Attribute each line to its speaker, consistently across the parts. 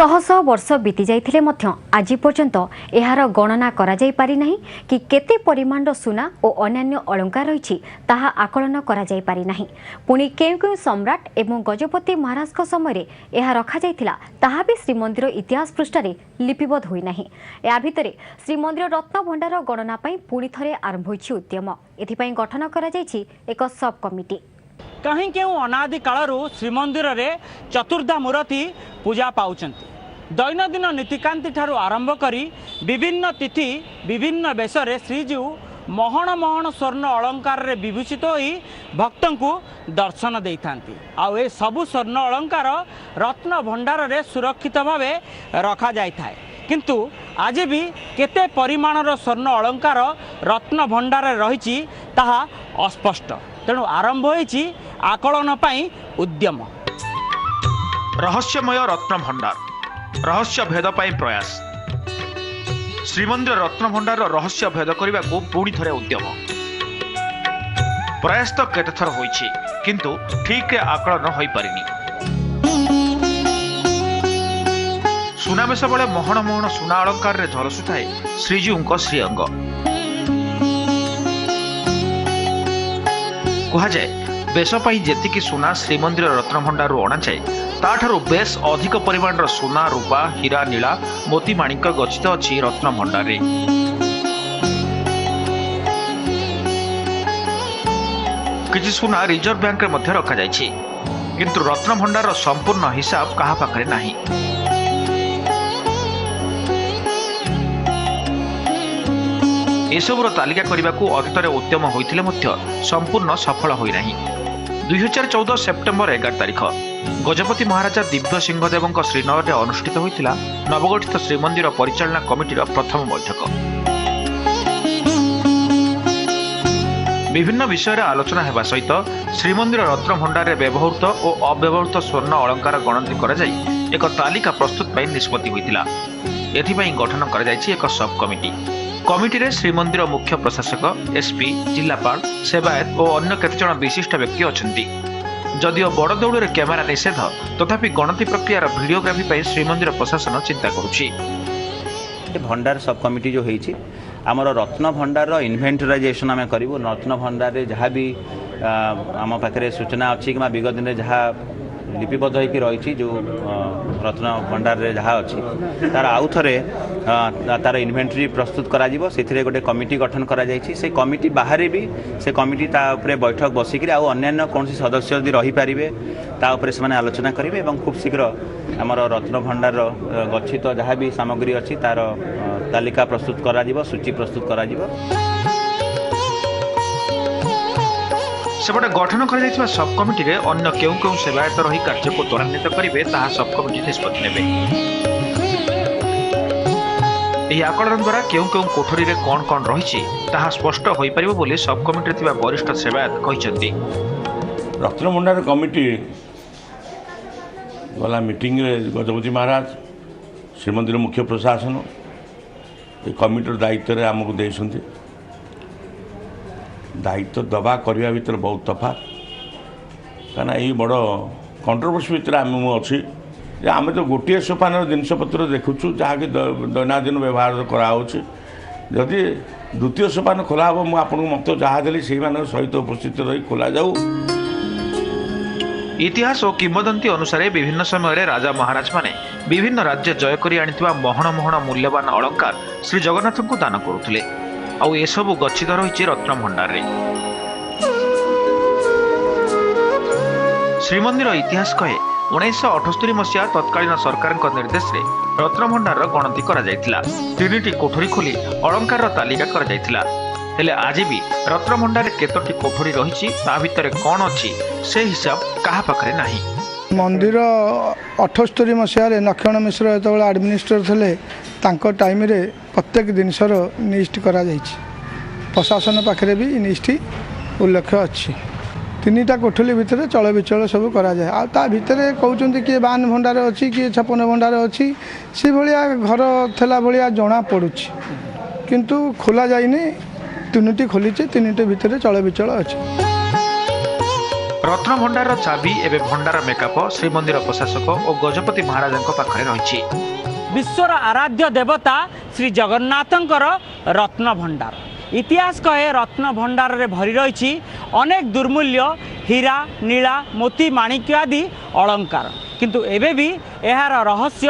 Speaker 1: शह शह वर्ष बीती जाइथिले मध्य आज पर्यंत एहार गणना करा जाई पारि नाही कि केते परिमाण सुना और अन्यान्य अलंकार रही ताहा आकलन करा जाई पारि नाही। पुणी केउ सम्राट एवं गजपति महाराज को समय यह रखा जाइथिला ताहा भी श्रीमंदिर इतिहास पृष्ठरे लिपिबद्ध होई नाही। या भितरे श्रीमंदिर रत्न भंडार गणना पई पुणी थरे आरंभ होइछि उद्यम। एथिपई गठन करा जाइछि एक सब कमिटी।
Speaker 2: कहीं केउ अनादि कालरू श्रीमंदिर रे चतुर्धा मूर्ति पूजा पाउचंती। दैनंदिन नीतिकांति ठारू आरंभ करी विभिन्न तिथि विभिन्न बेशरे श्रीजीउ महण महण स्वर्ण अलंकार रे विभूषित होई भक्तों को दर्शन देइथांती। आउ ए सबु स्वर्ण अलंकार रत्न भंडार रे सुरक्षित भावे रखा जाय थाए। किंतु आज भी केते परिमाणर स्वर्ण अलंकार रत्न भंडार रे रहिछि ताहा अस्पष्ट। तेणु आरंभ होइछि आकलन पाई उद्यम।
Speaker 3: रहस्यमय रत्न भंडार रहस्य भेद पाई प्रयास। श्रीमंदिर रत्न भंडार रहस्य भेद करने को पुणी थरे उद्यम। प्रयास तो केते थर होइछि किंतु ठीक आकलन होई पारिनी। सुनामेश बेले महण महण सुना अलंकार रे झलसुଥାଏ श्रीजीउଙ୍କ श्रीअंग। कहा जाए बेश पाई जेतिकी सुना श्रीमंदिर रत्न भंडार अणाए ताठारु बेस अधिक परिमाण सुना रूपा हीरा नीला मोती माणिक गच्छित अछि रत्न भंडार रे। किछि सुना रिजर्व बैंक रे मध्य रखा जाइछि किंतु रत्न भंडार संपूर्ण हिसाब कहा पाखरे नाही। एसबुर तालिका करने को अतीत उद्यम होइथिले मध्य संपूर्ण सफल होई नाही। 2014 सेप्टेम्बर 11 तारिख गजपति महाराजा दिव्य सिंहदेव श्रीनगर में अनुष्ठित होइथिला नवगठित श्रीमंदिर परिचालना कमिटीर प्रथम बैठक। विभिन्न विषय आलोचना हेबा सहित श्रीमंदिर रत्न भंडार में व्यवहृत और अव्यवहृत स्वर्ण अलंकार गणति करा जाई एक तालिका प्रस्तुत पाई निष्पत्ति होइथिला। एथिपई गठन करा जायछि एक सब कमिटी। कमिटी रे श्रीमंदिर मुख्य प्रशासक एसपी जिलापाल सेवायत और अन्य केतेजण विशिष्ट व्यक्ति अछंती। जदिओ बड़ दौड़ कैमेरा निषेध तथापि गणति प्रक्रियार भिडियोग्राफी पर श्रीमंदिर प्रशासन चिंता करुछि।
Speaker 4: भंडार सब कमिटी जो होइछि आमर रत्न भंडार इन्वेंटराइजेशन आम करूँ। रत्न भंडार जहाँ भी आम पाखे सूचना अच्छी कि विगत दिन जहाँ लिपिबद्ध होकर रही जो रत्न भंडार जहाँ अच्छी तार आउ थे तार इन्वेंटरी प्रस्तुत करा गोटे कमिटी गठन करा से कमिटी बाहर भी से कमिटी ताऊपर बैठक बसिक अन्य कौन सदस्य यदि रही पारे ताऊपर से आलोचना करेंगे और खूब शीघ्र आमर रत्न भंडार गच्छित जहाँ भी सामग्री अच्छी तार तालिका प्रस्तुत करा सूची प्रस्तुत करा।
Speaker 3: सेपटे गठन कर सब कमिटी रे अन्य केउ केउ सेवायत रही कार्य को त्वरान्वित करेंगे ताहा सब कमिटी निष्पत्ति नेबे। यह आकलन द्वारा केउ केउ कोठरी रे कौन कौन रही ताहा स्पष्ट होई परिबो बोली सब कमिटी थिबा वरिष्ठ सेवायत कहिसंती।
Speaker 5: रत्न भंडार कमिटी गला मीटिंग रे गजपति महाराज श्रीमंदिर मुख्य प्रशासन ये कमिटर दायित्व रे आमको देइसंती। दायित्व दबा करने भितर बहुत तफात कहीं यही बड़ कंट्रोवर्सी भितर आम अच्छी आम तो गोटे सोपान जिनपतर देखुचु जहाँकि दैनंदिन व्यवहार कराऊँच जदि द्वितीय सोपान खोला हम मुझे मत जहाँ देली से सहित उपस्थित रही खोल जाऊ।
Speaker 3: इतिहास और किंवदंती अनुसार विभिन्न समय राजा महाराज माने विभिन्न राज्य जय करी आनिथिबा महण महण मूल्यवान अलंकार श्री जगन्नाथ को दान करुथिले। आउ एसबु गच्छित रही रत्न भंडार रे। श्रीमंदिर इतिहास कहे 1978 मसीहा तत्कालीन सरकार निर्देश रे रत्न भंडार गणति करा जायतिला। 3टी कोठरी खोली अलंकार तालिका करा जायतिला। हेले आज भी रत्न भंडार केतोटी कोठरी रही ता भितर कौन अच्छी से हिसाब कहा पाखरे नाही।
Speaker 6: मंदिर 78 मसीह नक्षण मिश्र जो एडमिनिस्ट्रेटर थे तांको टाइम रे प्रत्येक जिनसर निष्ठ करा जायछि। प्रशासन पाखे भी निष्ठी उल्लेख अच्छी। 3टा कोठली भितर चल विचल सब करा जाए। आ ता भितर कहउचंती कि 52 भंडार अच्छी कि 56 भंडार अच्छी से भलिया घर थला भलिया जना पड़ुछि किंतु खोला जाइनी। 3टी खोली 3टी भितर चल विचल अच्छी।
Speaker 3: ରତ୍ନଭଣ୍ଡାରର ଚାବି ଏବେ ଭଣ୍ଡାର ମେକାପ ଶ୍ରୀମନ୍ଦିର ପ୍ରଶାସକ ଓ ଗଜପତି ମହାରାଜାଙ୍କ ପାଖରେ ରହିଛି।
Speaker 2: विश्वर आराध्य देवता श्री जगन्नाथंकर रत्न भंडार इतिहास कहे रत्न भंडार रे भरी रही अनेक दुर्मूल्य हीरा नीला मोती माणिक्य आदि अलंकार किंतु एबे भी यार रहस्य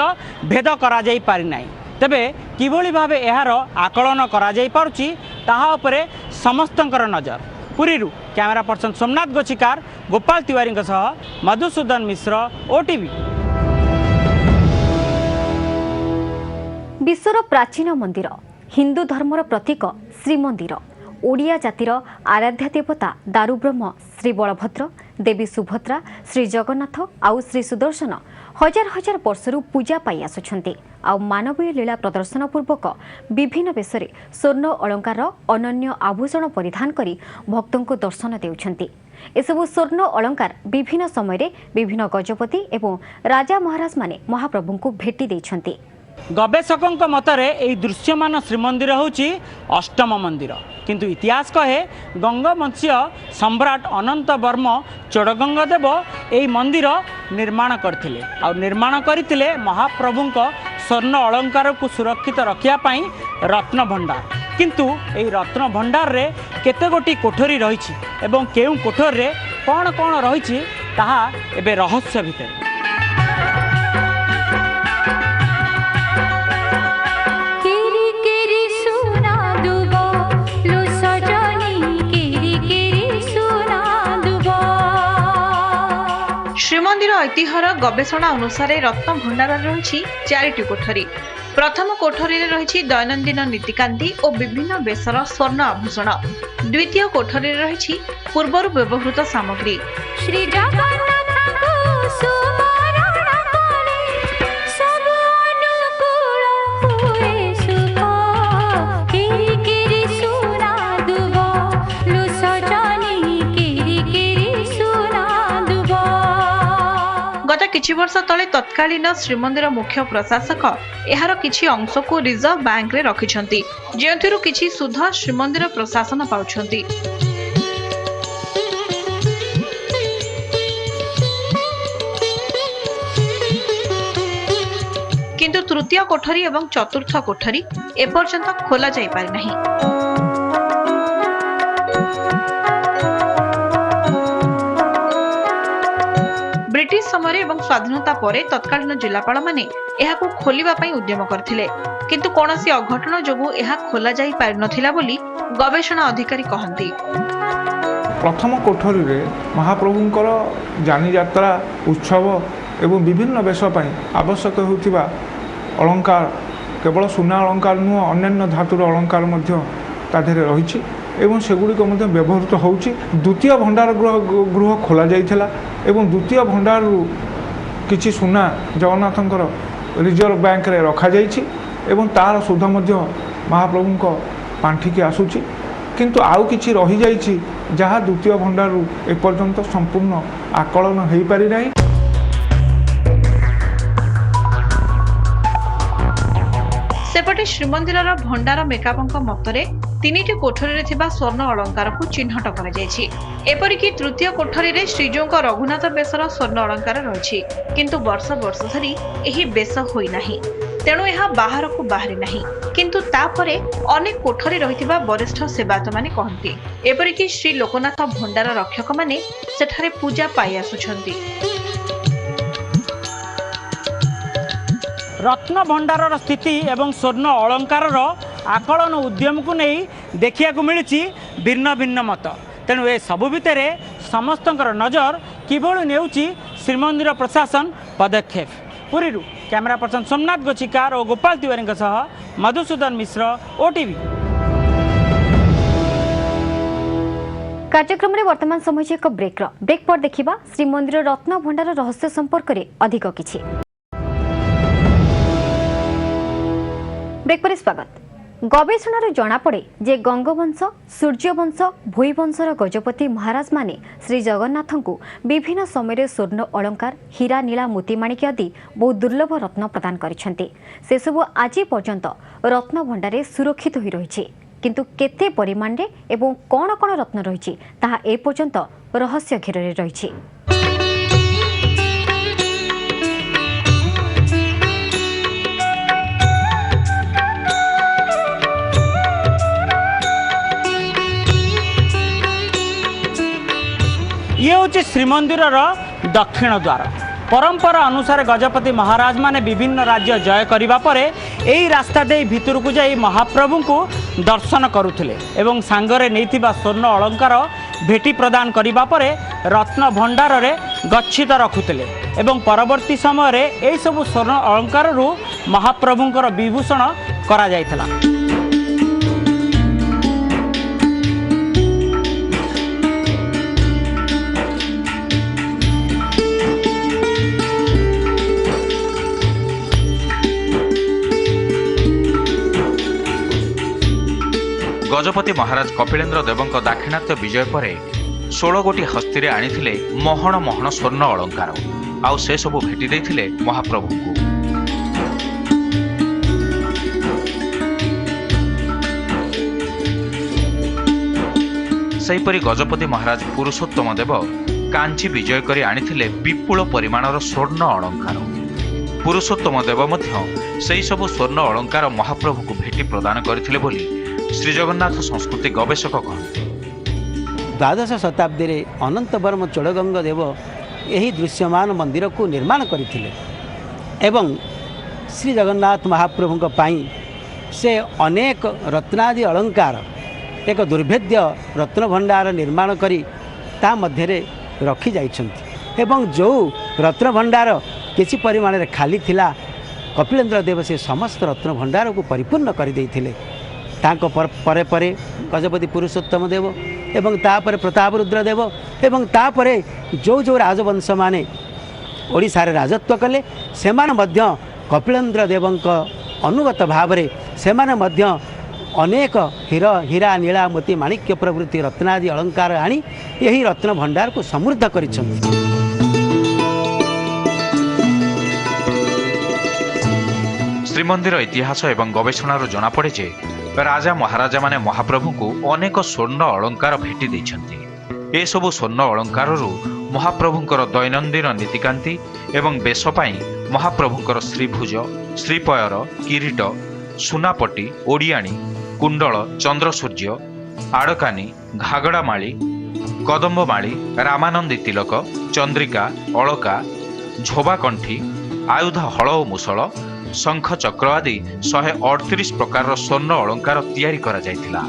Speaker 2: भेद करा जाई पारि नाही। तेबे किभली भाबे यार आकलन करा जाई पारुची ताहा उपरे समस्तंकर नजर। पुरीरू कैमरा पर्सन सोमनाथ गोचिकार गोपाल तिवारी सह मधुसूदन मिश्र ओटीवी।
Speaker 1: विश्वर प्राचीन मंदिर हिंदू धर्मर प्रतीक श्रीमंदिर ओडिया जातिर आराध्य देवता दारुब्रह्म श्री बलभद्र देवी सुभद्रा श्री जगन्नाथ आउ श्री सुदर्शन हजार हजार वर्षर पूजा पाई आसुछन्ति आउ मानवीय लीला प्रदर्शन पूर्वक विभिन्न बेशरे स्वर्ण अलंकार अनन्य आभूषण परिधान करी भक्तों को दर्शन देउछन्ति। एसबु स्वर्ण अलंकार विभिन्न समय विभिन्न गजपति एवं राजा महाराज माने महाप्रभु को भेटी देइछन्ति।
Speaker 2: गवेषकों मतरे यही दृश्यमान श्रीमंदिर होची अष्टम मंदिर किंतु इतिहास कहे गंगवंशीय सम्राट अनंत वर्म चोड़गंगदेव यही मंदिर निर्माण करथिले और निर्माण करथिले महाप्रभुंक स्वर्ण अलंकार को सुरक्षित रखिया पाई रत्न भंडार किंतु यही रत्न भंडार रे केते गोटी कोठरी रहिछि एवं केउ कोठर रे कोन कोन रहिछि ताहा एबे रहस्य भितर।
Speaker 7: श्रीमंदिर ऐतिह्यर गवेषणा अनुसार रत्न भंडार रही 4टी कोठरी। प्रथम कोठरी रही दैनंदिन नीतिकांति और विभिन्न बेसर स्वर्ण आभूषण। द्वितीय कोठरी रही पूर्वर व्यवहृत सामग्री। श्री गत किछि वर्ष तले तत्कालीन श्रीमंदिर मुख्य प्रशासक एहार किछि अंश को रिजर्व बैंक रे रखिछंती जेंथिरु किछि सुध श्रीमंदिर प्रशासन पाउछंती। किंतु तृतीय कोठरी एवं चतुर्थ कोठरी एपर्यंत खोला जाई पारि नाही। ब्रिटिश समय एवं स्वाधीनता परे तत्कालीन जिलापाल माने एहाकु खोलिबा पई उद्यम करथिले किंतु कोनोसी अघटन जोगु एहा खोला जाई पारि नथिला बोली गवेषणा अधिकारी कहंती।
Speaker 8: प्रथम कोठरी रे महाप्रभुंकर जानी यात्रा उत्सव एवं विभिन्न बेश पई आवश्यक होतिबा अलंकार केवल सुना अलंकार नुह अन्य धातुर अलंकार मध्य ताधरे रहिछि एवं सेगुड़ी को मध्य व्यवहृत होउछि। द्वितीय भंडार गृह खोला जाइथिला एवं द्वितीय भंडार किछि सुना जगन्नाथंकर रिजर्व बैंक रे रखा जाइछि एवं तार सुध मध्य महाप्रभुंक पांठी के आसुछि किंतु आउ किछि रहि जाइछि जहा द्वितीय भंडार एपर्यंत संपूर्ण आकलन हेइ पारि नाही।
Speaker 7: सेपटे श्रीमंदिर भंडार मेकापंक मतरे 3टी कोठरी थिबा स्वर्ण अलंकार को चिन्हट करा जायछि। एपरिकी तृतीय कोठरी रे श्रीजोंक रघुनाथ बेसर स्वर्ण अलंकार रहिछि किंतु वर्ष वर्ष धरी एही बेस होई नाही तेणु यह बाहर को बाहरी नाही किंतु तापरे अनेक कोठरी रहिथिबा वरिष्ठ सेवायत माने कहंती। एपरिकी श्री लोकनाथ भंडार रक्षक माने सेठारे पूजा पाई आसुछंती।
Speaker 2: रत्न भंडार स्थिति एवं स्वर्ण अलंकार आकलन उद्यम को नहीं देखिया को मिली भिन्न भिन्न मत तेणु ए सबु भितर समस्त नजर किभली नेउची श्रीमंदिर प्रशासन पदक्षेप। पुरीरू कैमरा पर्सन सोमनाथ गोचिकार और गोपाल तिवारी सह मधुसूदन मिश्र ओटीवी।
Speaker 1: कार्यक्रम में वर्तमान समय एक ब्रेक पर देखिबा श्रीमंदिर रत्न भंडार रहस्य संपर्क में अधिक किछि। ब्रेक पर स्वागत। गवेषणार जनापड़े जे गंगवंश सूर्यवंश भूईवंशर गजपति महाराज माने श्री जगन्नाथ को विभिन्न समय स्वर्ण अलंकार हीरा नीला मोतीमाणिक्य आदि बहुत दुर्लभ रत्न प्रदान करिसेंते से सबु आज पर्यंत रत्न भंडारे सुरक्षित होई रहिछि किंतु केते परिमाण रे एवं कोन कोन रत्न रहिछि ताहा ए पर्यंत रहस्य घेରରେ ରହିଛି।
Speaker 2: ये हूँ श्रीमंदिर दक्षिण द्वार। परंपरा अनुसार गजपति महाराज माने विभिन्न राज्य जय करिबा परे एही रास्ता दे भितर को जाई महाप्रभु को दर्शन करुथिले एवं सांगरे नैथिबा स्वर्ण अलंकार भेटी प्रदान करिबा परे रत्न भंडार रे गच्छित रखुथिले एवं परवर्ती समय रे एही सब स्वर्ण अलंकार रु महाप्रभुंकर विभूषण करा जायथला।
Speaker 3: गजपति महाराज कपिलेन्द्र देवଙ୍କ दाक्षिणात्य विजय पर 16 गोटी हस्ती आनी महण महण स्वर्ण अलंकार आउ से सबु भेटी देइथिले महाप्रभु को। सेहीपरि गजपति महाराज पुरुषोत्तम देव कांची विजय करी आनिथिले विपुल परिमाणर स्वर्ण अलंकार। पुरुषोत्तम देव मध्य सेही सबु स्वर्ण अलंकार महाप्रभु को भेटी प्रदान करथिले बोली श्री जगन्नाथ संस्कृति गवेषक कहते।
Speaker 9: द्वादश शताब्दी रे अनंतवर्म चोड़गंग देव यही दृश्यमान मंदिर को निर्माण करथिले एवं श्री जगन्नाथ महाप्रभु पाई से अनेक रत्नादि अलंकार एक दुर्भेद्य रत्न भंडार निर्माण करी ता मध्य रखी जाइछन्ति एवं जो रत्न भंडार किसी परिमाण रे खाली थिला कपिलेन्द्र देव से समस्त रत्न भंडार को परिपूर्ण कर देइथिले। तांको परे परे गजपति पुरुषोत्तम देव एवं तापर प्रतापरुद्र देव एवं तापरे जो जो राजवंश माने ओडिशा रे राजत्व कले सेमान मध्य कपिलेन्द्र देवंक अनुगत भावरे सेमान मध्य अनेक हीरा नीला मोती माणिक्य प्रभृति रत्नादि अलंकार आनी यही रत्न भंडार को समृद्ध करिछन्ति।
Speaker 3: श्रीमंदिर इतिहास एवं गवेषणार जना पड़े जे राजा महाराजा माने महाप्रभु को अनेक स्वर्ण अलंकार भेटी देइछन्ति। ए सबु स्वर्ण अलंकार महाप्रभुंकर दैनंदिन नीतिकांति एवं बेश पाई महाप्रभुंकर श्रीभुज श्रीपयर किरीट सुनापटी ओडियाणी कुंडल चंद्रसूर्य आड़कानी घागड़ामाली कदम्बमाली रामानंदी तिलक चंद्रिका अलका झोबाकंठी आयुध हल और मुसल शंख चक्र आदि 138 प्रकार स्वर्ण अलंकार तैयारी करा जायतिला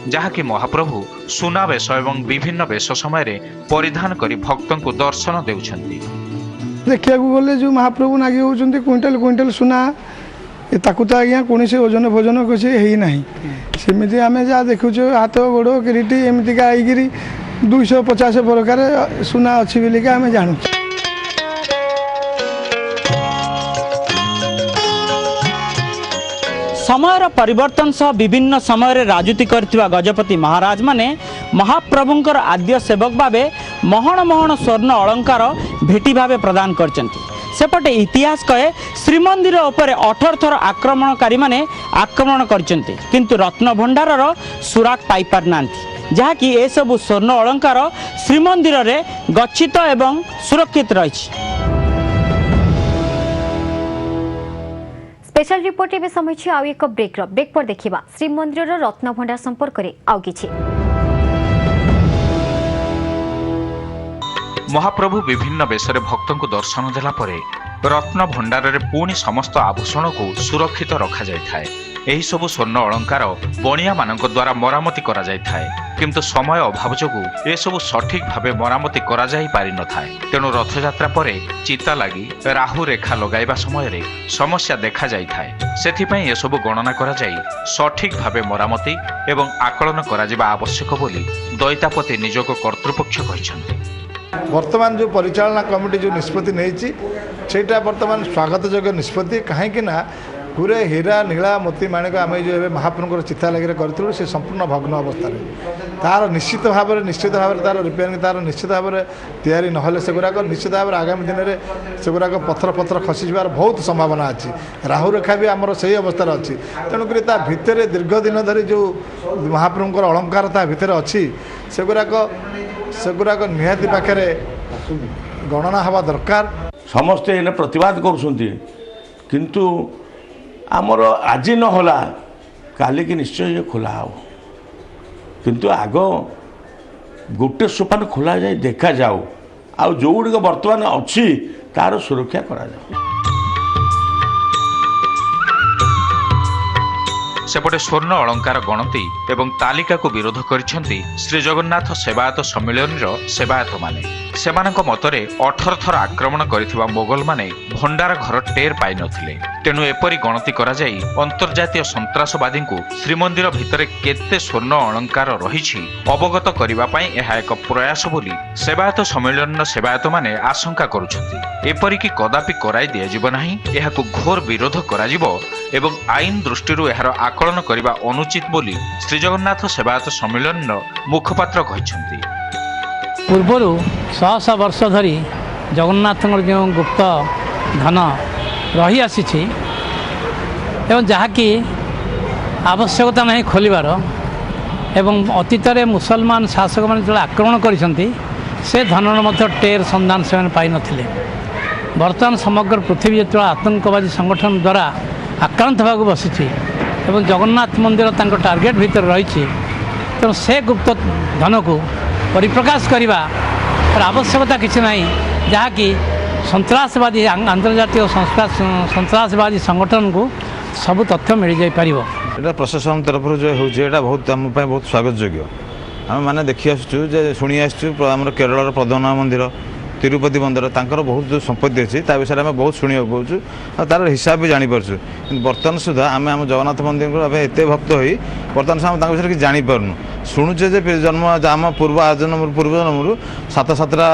Speaker 3: जहाँकि महाप्रभु सुना बेश एवं विभिन्न बेश समय परिधान करी भक्तों को दर्शन देउछन्ति।
Speaker 6: देखिया गले जो महाप्रभु नागी होउछन्ति क्विंटल क्विंटल सुना ताकू तो आज्ञा कौन से ओजन भोजन किसी है ना सेमती आम जहाँ देखुच हाथ गोड़ किरीटी एमतीका आई 250 प्रकार सुना अच्छी बोलिका आम जानू।
Speaker 2: समयर परिवर्तन सह विभिन्न समय राजनीति करथिबा गजपति महाराज माने महाप्रभुंकर आद्य सेवक भावे महण महण स्वर्ण अलंकार भेटी भावे प्रदान करचंती। सेपटे इतिहास कहे श्रीमंदिर उपरे 18 थर आक्रमणकारी माने आक्रमण करचंती किंतु रत्न भंडारर सुराग पाई पार नांती जहाँकि ए सब स्वर्ण अलंकार श्रीमंदिर रे गच्छित एवं सुरक्षित रहिछि।
Speaker 1: स्पेशल रिपोर्ट एवं समय आउ एक ब्रेक पर देखिबा श्रीमंदिर रत्न भंडार संपर्क में आउ किछि।
Speaker 3: महाप्रभु विभिन्न बेशरे भक्तों को दर्शन देला परे रत्न भंडार रे पुणी समस्त आभूषण को सुरक्षित रखा जाय थाए। एही सबु स्वर्ण अलंकार बणिया मानक द्वारा मरामती करा जाय थाए किंतु समय अभाव जोगु ए सबु सठिक भावे मरामती करा जाय पारि न थाए। तेणु रथयात्रा परे चिता लागि राहु रेखा लगाइबा समय रे समस्या देखा जाय थाए। सेथिपई ए सबु गणना करा जाय सठिक भावे मरामती एवं आकलन करा जिबा आवश्यक बोली दैतापति निजोग कर्तृपक्ष कहिसंती।
Speaker 10: वर्तमान जो परिचालना कमिटी जो निष्पत्ति नहीं बर्तमान स्वागत योग्य निष्पत्ति कहीं पूरे हीरा नीला मोती माणिक आम जो महाप्रभुर चिता लगे करूँ से संपूर्ण भग्न अवस्था तार निश्चित भाव में तार रिपेयरिंग तार निश्चित भाव में तैयारी नहले से गुराक निश्चित भाव आगामी दिन में से गुराक पत्थर पत्थर खसी जबार बहुत संभावना अच्छी। राहु रेखा भी आमर से अवस्था अच्छी तेणुक भितर दीर्घ दिन धरी जो महाप्रभुर अलंकार ता भितर अच्छी से गुराक ସେଗୁଡ଼ାକ ନିହାତି ପାଖରେ ଗଣନା ହେବା ଦରକାର।
Speaker 5: ସମସ୍ତେ ଏନେ ପ୍ରତିବାଦ କରୁଛନ୍ତି, କିନ୍ତୁ ଆମର ଆଜି ନହେଲା କାଲିକି ନିଶ୍ଚୟ ଇଏ ଖୋଲା ହେବ। କିନ୍ତୁ ଆଗ ଗୋଟେ ସୋପାନ ଖୋଲା ଯାଇ ଦେଖାଯାଉ, ଆଉ ଯେଉଁଗୁଡ଼ିକ ବର୍ତ୍ତମାନ ଅଛି ତାର ସୁରକ୍ଷା କରାଯାଉ।
Speaker 3: ସେପଟେ ସ୍ୱର୍ଣ୍ଣ ଅଳଙ୍କାର ଗଣତି ଏବଂ ତାଲିକାକୁ ବିରୋଧ କରିଛନ୍ତି ଶ୍ରୀଜଗନ୍ନାଥ ସେବାୟତ ସମ୍ମିଳନୀର ସେବାୟତମାନେ। ସେମାନଙ୍କ ମତରେ 18 ଥର ଆକ୍ରମଣ କରିଥିବା ମୋଗଲମାନେ ଭଣ୍ଡାର ଘର ଟେର୍ ପାଇନଥିଲେ। ତେଣୁ ଏପରି ଗଣତି କରାଯାଇ ଅନ୍ତର୍ଜାତୀୟ ସନ୍ତ୍ରାସବାଦୀଙ୍କୁ ଶ୍ରୀମନ୍ଦିର ଭିତରେ କେତେ ସ୍ୱର୍ଣ୍ଣ ଅଳଙ୍କାର ରହିଛି ଅବଗତ କରିବା ପାଇଁ ଏହା ଏକ ପ୍ରୟାସ ବୋଲି ସେବାୟତ ସମ୍ମିଳନୀର ସେବାୟତମାନେ ଆଶଙ୍କା କରୁଛନ୍ତି। ଏପରିକି କଦାପି କରାଇ ଦିଆଯିବ ନାହିଁ, ଏହାକୁ ଘୋର ବିରୋଧ କରାଯିବ ଏବଂ ଆଇନ ଦୃଷ୍ଟିରୁ ଏହାର ଆକଳନ କରିବା ଅନୁଚିତ ବୋଲି ଶ୍ରୀଜଗନ୍ନାଥ ସେବାୟତ ସମ୍ମିଳନୀର ମୁଖପାତ୍ର କହିଛନ୍ତି।
Speaker 11: ପୂର୍ବରୁ ଶହ ଶହ ବର୍ଷ ଧରି ଜଗନ୍ନାଥଙ୍କର ଯେଉଁ ଗୁପ୍ତ ଧନ ରହିଆସିଛି ଏବଂ ଯାହାକି ଆବଶ୍ୟକତା ନାହିଁ ଖୋଲିବାର, ଏବଂ ଅତୀତରେ ମୁସଲମାନ ଶାସକମାନେ ଯେତେବେଳେ ଆକ୍ରମଣ କରିଛନ୍ତି ସେ ଧନର ମଧ୍ୟ ଟେର୍ ସନ୍ଧାନ ସେମାନେ ପାଇନଥିଲେ। ବର୍ତ୍ତମାନ ସମଗ୍ର ପୃଥିବୀ ଯେତେବେଳେ ଆତଙ୍କବାଦୀ ସଂଗଠନ ଦ୍ୱାରା ଆକ୍ରାନ୍ତ ହେବାକୁ ବସିଛି ଏବଂ ଜଗନ୍ନାଥ ମନ୍ଦିର ତାଙ୍କ ଟାର୍ଗେଟ୍ ଭିତରେ ରହିଛି, ତେଣୁ ସେ ଗୁପ୍ତ ଧନକୁ ପରିପ୍ରକାଶ କରିବା ଆବଶ୍ୟକତା କିଛି ନାହିଁ, ଯାହାକି ସନ୍ତ୍ରାସବାଦୀ ଆନ୍ତର୍ଜାତିକ ସନ୍ତ୍ରାସବାଦୀ ସଂଗଠନକୁ ସବୁ ତଥ୍ୟ ମିଳିଯାଇପାରିବ।
Speaker 12: এটা প্রশাসন তরফর যে হচ্ছে এটা বহুত আম বহুত স্বাগতযোগ্য। আমি মানে দেখি আসছু যে শুনি আসছু আমার কেরলর পদ্মনাভ মন্দির, তিরুপতি মন্দির তাঁর বহুত যে সম্পত্তি আছে তা বিষয়ে আমি বহুত শুণিବାକୁ পাচ্ছু, আর তার হিসাব বি জাঁপারছু। কিন্তু বর্তমান সুদ্ধা আমি আমার জগন্নাথ মন্দির আমি এতে ভক্ত হয়ে বর্তমান আমি তাঁর বিষয়ে কিছু জাঁপারু। শুণুছে যে জন্ম আমার পূর্বজন্মর সাতটা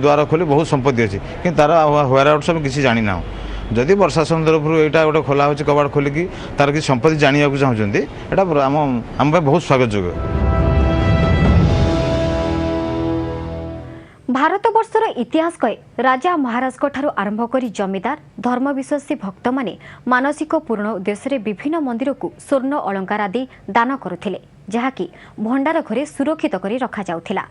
Speaker 12: দ্বার খোলি বহুত সম্পত্তি আছে, কিন্তু তার হোয়ার আউটস আমি কিছু জানি না। যদি প্রশাসন তরফর এইটা গোটে খোলা হচ্ছে কবাট খোলিকি তার কিছু সম্পত্তি জাঁয়া চাহুଛନ୍ତି, এটা আম বহুত স্বাগতযোগ্য।
Speaker 1: ଭାରତବର୍ଷର ଇତିହାସ କହେ ରାଜା ମହାରାଜଙ୍କ ଠାରୁ ଆରମ୍ଭ କରି ଜମିଦାର ଧର୍ମବିଶ୍ୱାସୀ ଭକ୍ତମାନେ ମାନସିକ ପୂରଣ ଉଦ୍ଦେଶ୍ୟରେ ବିଭିନ୍ନ ମନ୍ଦିରକୁ ସ୍ୱର୍ଣ୍ଣ ଅଳଙ୍କାର ଆଦି ଦାନ କରୁଥିଲେ, ଯାହାକି ଭଣ୍ଡାର ଘରେ ସୁରକ୍ଷିତ କରି ରଖାଯାଉଥିଲା।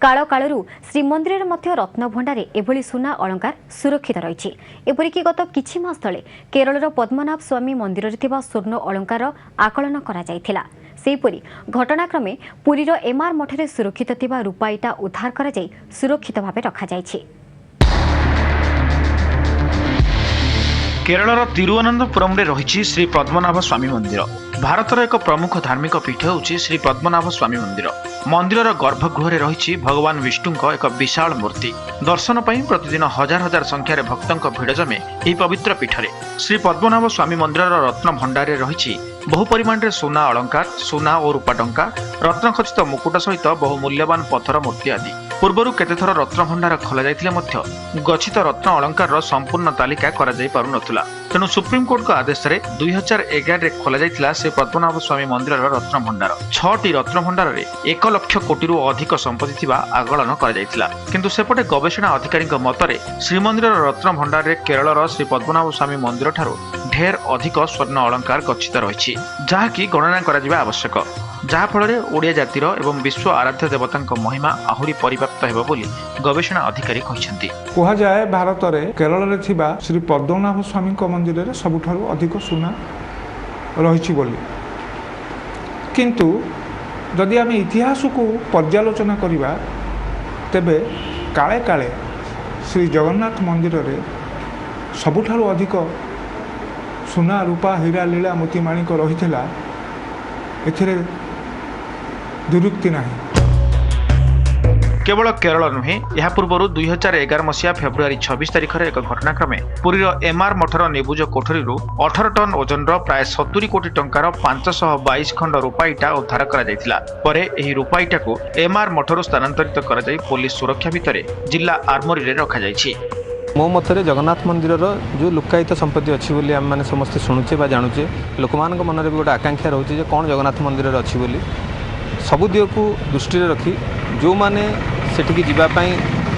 Speaker 1: କାଳ କାଳରୁ ଶ୍ରୀମନ୍ଦିରରେ ମଧ୍ୟ ରତ୍ନ ଭଣ୍ଡାରେ ଏଭଳି ସୁନା ଅଳଙ୍କାର ସୁରକ୍ଷିତ ରହିଛି। ଏପରିକି ଗତ କିଛି ମାସ ତଳେ କେରଳର ପଦ୍ମନାଭ ସ୍ୱାମୀ ମନ୍ଦିରରେ ଥିବା ସ୍ୱର୍ଣ୍ଣ ଅଳଙ୍କାର ଆକଳନ କରାଯାଇଥିଲା। ସେହିପରି ଘଟଣାକ୍ରମେ ପୁରୀର ଏମାର ମଠରେ ସୁରକ୍ଷିତ ଥିବା ରୂପାଇଟା ଉଦ୍ଧାର କରାଯାଇ ସୁରକ୍ଷିତ ଭାବେ ରଖାଯାଇଛି।
Speaker 3: କେରଳର ତିରୁଅନନ୍ତପୁରମରେ ରହିଛି ଶ୍ରୀ ପଦ୍ମନାଭ ସ୍ୱାମୀ ମନ୍ଦିର। ଭାରତର ଏକ ପ୍ରମୁଖ ଧାର୍ମିକ ପୀଠ ହେଉଛି ଶ୍ରୀ ପଦ୍ମନାଭ ସ୍ୱାମୀ ମନ୍ଦିର। ମନ୍ଦିରର ଗର୍ଭଗୃହରେ ରହିଛି ଭଗବାନ ବିଷ୍ଣୁଙ୍କ ଏକ ବିଶାଳ ମୂର୍ତ୍ତି। ଦର୍ଶନ ପାଇଁ ପ୍ରତିଦିନ ହଜାର ହଜାର ସଂଖ୍ୟାରେ ଭକ୍ତଙ୍କ ଭିଡ଼ ଜମେ ଏହି ପବିତ୍ର ପୀଠରେ। ଶ୍ରୀ ପଦ୍ମନାଭ ସ୍ୱାମୀ ମନ୍ଦିରର ରତ୍ନ ଭଣ୍ଡାରରେ ରହିଛି ବହୁ ପରିମାଣରେ ସୁନା ଅଳଙ୍କାର, ସୁନା ଓ ରୂପା ଟଙ୍କା, ରତ୍ନଖଚିତ ମୁକୁଟ ସହିତ ବହୁ ମୂଲ୍ୟବାନ ପଥର ମୂର୍ତ୍ତି ଆଦି। ପୂର୍ବରୁ କେତେଥର ରତ୍ନ ଭଣ୍ଡାର ଖୋଲାଯାଇଥିଲେ ମଧ୍ୟ ଗଚ୍ଛିତ ରତ୍ନ ଅଳଙ୍କାରର ସମ୍ପୂର୍ଣ୍ଣ ତାଲିକା କରାଯାଇ ପାରୁନଥିଲା। ତେଣୁ ସୁପ୍ରିମକୋର୍ଟଙ୍କ ଆଦେଶରେ 2011ରେ ଖୋଲାଯାଇଥିଲା ଶ୍ରୀ ପଦ୍ମନାଭ ସ୍ୱାମୀ ମନ୍ଦିରର ରତ୍ନ ଭଣ୍ଡାର। 6ଟି ରତ୍ନ ଭଣ୍ଡାରରେ 1 ଲକ୍ଷ କୋଟିରୁ ଅଧିକ ସମ୍ପତ୍ତି ଥିବା ଆକଳନ କରାଯାଇଥିଲା। କିନ୍ତୁ ସେପଟେ ଗବେଷଣା ଅଧିକାରୀଙ୍କ ମତରେ ଶ୍ରୀମନ୍ଦିରର ରତ୍ନ ଭଣ୍ଡାରରେ କେରଳର ଶ୍ରୀ ପଦ୍ମନାଭ ସ୍ୱାମୀ ମନ୍ଦିର ଠାରୁ ଢେର ଅଧିକ ସ୍ୱର୍ଣ୍ଣ ଅଳଙ୍କାର ଗଚ୍ଛିତ ରହିଛି, ଯାହାକି ଗଣନା କରାଯିବା ଆବଶ୍ୟକ। ଯାହାଫଳରେ ଓଡ଼ିଆ ଜାତିର ଏବଂ ବିଶ୍ୱ ଆରାଧ୍ୟ ଦେବତାଙ୍କ ମହିମା ଆହୁରି ପରିବ୍ୟାପ୍ତ ହେବ ବୋଲି ଗବେଷଣା ଅଧିକାରୀ କହିଛନ୍ତି।
Speaker 8: କୁହାଯାଏ ଭାରତରେ କେରଳରେ ଥିବା ଶ୍ରୀ ପଦ୍ମନାଭ ସ୍ୱାମୀଙ୍କ ମନ୍ଦିରରେ ସବୁଠାରୁ ଅଧିକ ସୁନା ରହିଛି ବୋଲି। କିନ୍ତୁ ଯଦି ଆମେ ଇତିହାସକୁ ପର୍ଯ୍ୟାଲୋଚନା କରିବା ତେବେ କାଳେ କାଳେ ଶ୍ରୀ ଜଗନ୍ନାଥ ମନ୍ଦିରରେ ସବୁଠାରୁ ଅଧିକ ସୁନା, ରୂପା, ହୀରା, ଲୀଳା, ମୋତିମାଣିକ ରହିଥିଲା, ଏଥିରେ ଦୁରୁକ୍ତି ନାହିଁ।
Speaker 3: କେବଳ କେରଳ ନୁହେଁ, ଏହା ପୂର୍ବରୁ 2011 ମସିହା ଫେବୃଆରୀ 26 ତାରିଖରେ ଏକ ଘଟଣାକ୍ରମେ ପୁରୀର ଏମାର ମଠର ନିବୁଜ କୋଠରୀରୁ 18 ଟନ୍ ଓଜନର ପ୍ରାୟ 70 କୋଟି ଟଙ୍କାର 522 ଖଣ୍ଡ ରୂପାଇଟା ଉଦ୍ଧାର କରାଯାଇଥିଲା। ପରେ ଏହି ରୂପାଇଟାକୁ ଏମାର ମଠରୁ ସ୍ଥାନାନ୍ତରିତ କରାଯାଇ ପୋଲିସ ସୁରକ୍ଷା ଭିତରେ ଜିଲ୍ଲା ଆର୍ମୋରିରେ ରଖାଯାଇଛି।
Speaker 13: ମୋ ମତରେ ଜଗନ୍ନାଥ ମନ୍ଦିରର ଯେଉଁ ଲୁକାୟିତ ସମ୍ପତ୍ତି ଅଛି ବୋଲି ଆମେମାନେ ସମସ୍ତେ ଶୁଣୁଛେ ବା ଜାଣୁଛେ, ଲୋକମାନଙ୍କ ମନରେ ବି ଗୋଟେ ଆକାଂକ୍ଷା ରହୁଛି ଯେ କ'ଣ ଜଗନ୍ନାଥ ମନ୍ଦିରରେ ଅଛି ବୋଲି। ସବୁ ଦିଗକୁ ଦୃଷ୍ଟିରେ ରଖି ଯେଉଁମାନେ ସେଠିକି ଯିବା ପାଇଁ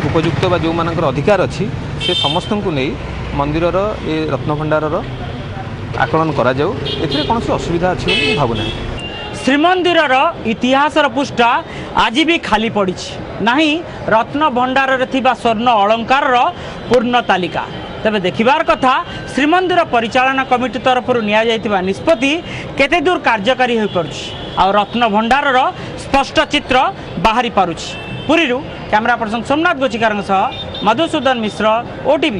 Speaker 13: ଉପଯୁକ୍ତ ବା ଯେଉଁମାନଙ୍କର ଅଧିକାର ଅଛି ସେ ସମସ୍ତଙ୍କୁ ନେଇ ମନ୍ଦିରର ଏ ରତ୍ନଭଣ୍ଡାରର ଆକଳନ କରାଯାଉ। ଏଥିରେ କୌଣସି ଅସୁବିଧା ଅଛି ବୋଲି ମୁଁ ଭାବୁନାହିଁ।
Speaker 2: ଶ୍ରୀମନ୍ଦିରର ଇତିହାସର ପୃଷ୍ଠା ଆଜି ବି ଖାଲି ପଡ଼ିଛି। ନାହିଁ ରତ୍ନ ଭଣ୍ଡାରରେ ଥିବା ସ୍ୱର୍ଣ୍ଣ ଅଳଙ୍କାରର ପୂର୍ଣ୍ଣ ତାଲିକା। ତେବେ ଦେଖିବାର କଥା ଶ୍ରୀମନ୍ଦିର ପରିଚାଳନା କମିଟି ତରଫରୁ ନିଆଯାଇଥିବା ନିଷ୍ପତ୍ତି କେତେ ଦୂର କାର୍ଯ୍ୟକାରୀ ହୋଇପାରୁଛି ଆଉ ରତ୍ନ ଭଣ୍ଡାରର ସ୍ପଷ୍ଟ ଚିତ୍ର ବାହାରି ପାରୁଛି। ପୁରୀରୁ କ୍ୟାମେରା ପର୍ସନ ସୋମନାଥ ଗୋଚିକାରଙ୍କ ସହ ମଧୁସୂଦନ ମିଶ୍ର, OTV।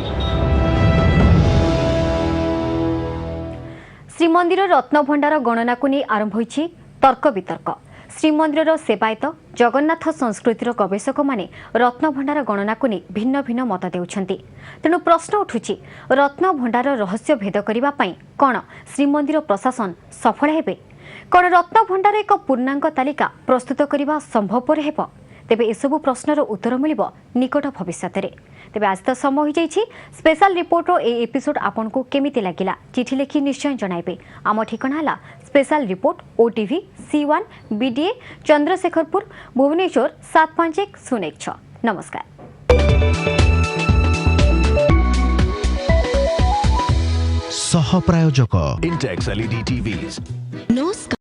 Speaker 1: ଶ୍ରୀମନ୍ଦିର ରତ୍ନଭଣ୍ଡାର ଗଣନାକୁ ନେଇ ଆରମ୍ଭ ହୋଇଛି ତର୍କ ବିତର୍କ। ଶ୍ରୀମନ୍ଦିରର ସେବାୟତ ଜଗନ୍ନାଥ ସଂସ୍କୃତିର ଗବେଷକମାନେ ରତ୍ନଭଣ୍ଡାର ଗଣନାକୁ ନେଇ ଭିନ୍ନ ଭିନ୍ନ ମତ ଦେଉଛନ୍ତି। ତେଣୁ ପ୍ରଶ୍ନ ଉଠୁଛି, ରତ୍ନଭଣ୍ଡାର ରହସ୍ୟ ଭେଦ କରିବା ପାଇଁ କ'ଣ ଶ୍ରୀମନ୍ଦିର ପ୍ରଶାସନ ସଫଳ ହେବେ? କ'ଣ ରତ୍ନଭଣ୍ଡାର ଏକ ପୂର୍ଣ୍ଣାଙ୍ଗ ତାଲିକା ପ୍ରସ୍ତୁତ କରିବା ସମ୍ଭବପର ହେବ? ତେବେ ଏସବୁ ପ୍ରଶ୍ନର ଉତ୍ତର ମିଳିବ ନିକଟ ଭବିଷ୍ୟତରେ। ତେବେ ଆଜି ତ ସମୟ ହୋଇଯାଇଛି। ସ୍ପେଶାଲ ରିପୋର୍ଟର ଏହି ଏପିସୋଡ୍ ଆପଣଙ୍କୁ କେମିତି ଲାଗିଲା ଚିଠି ଲେଖି ନିଶ୍ଚୟ ଜଣାଇବେ। ଆମ ଠିକଣା ହେଲା special report, OTV, C1, BDA, Chandrasekharpur, Bhubaneswar 751016। ନମସ୍କାର।
Speaker 14: ସହ ପ୍ରାୟୋଜକ ଇଣ୍ଟେକ୍ସ LED TVs।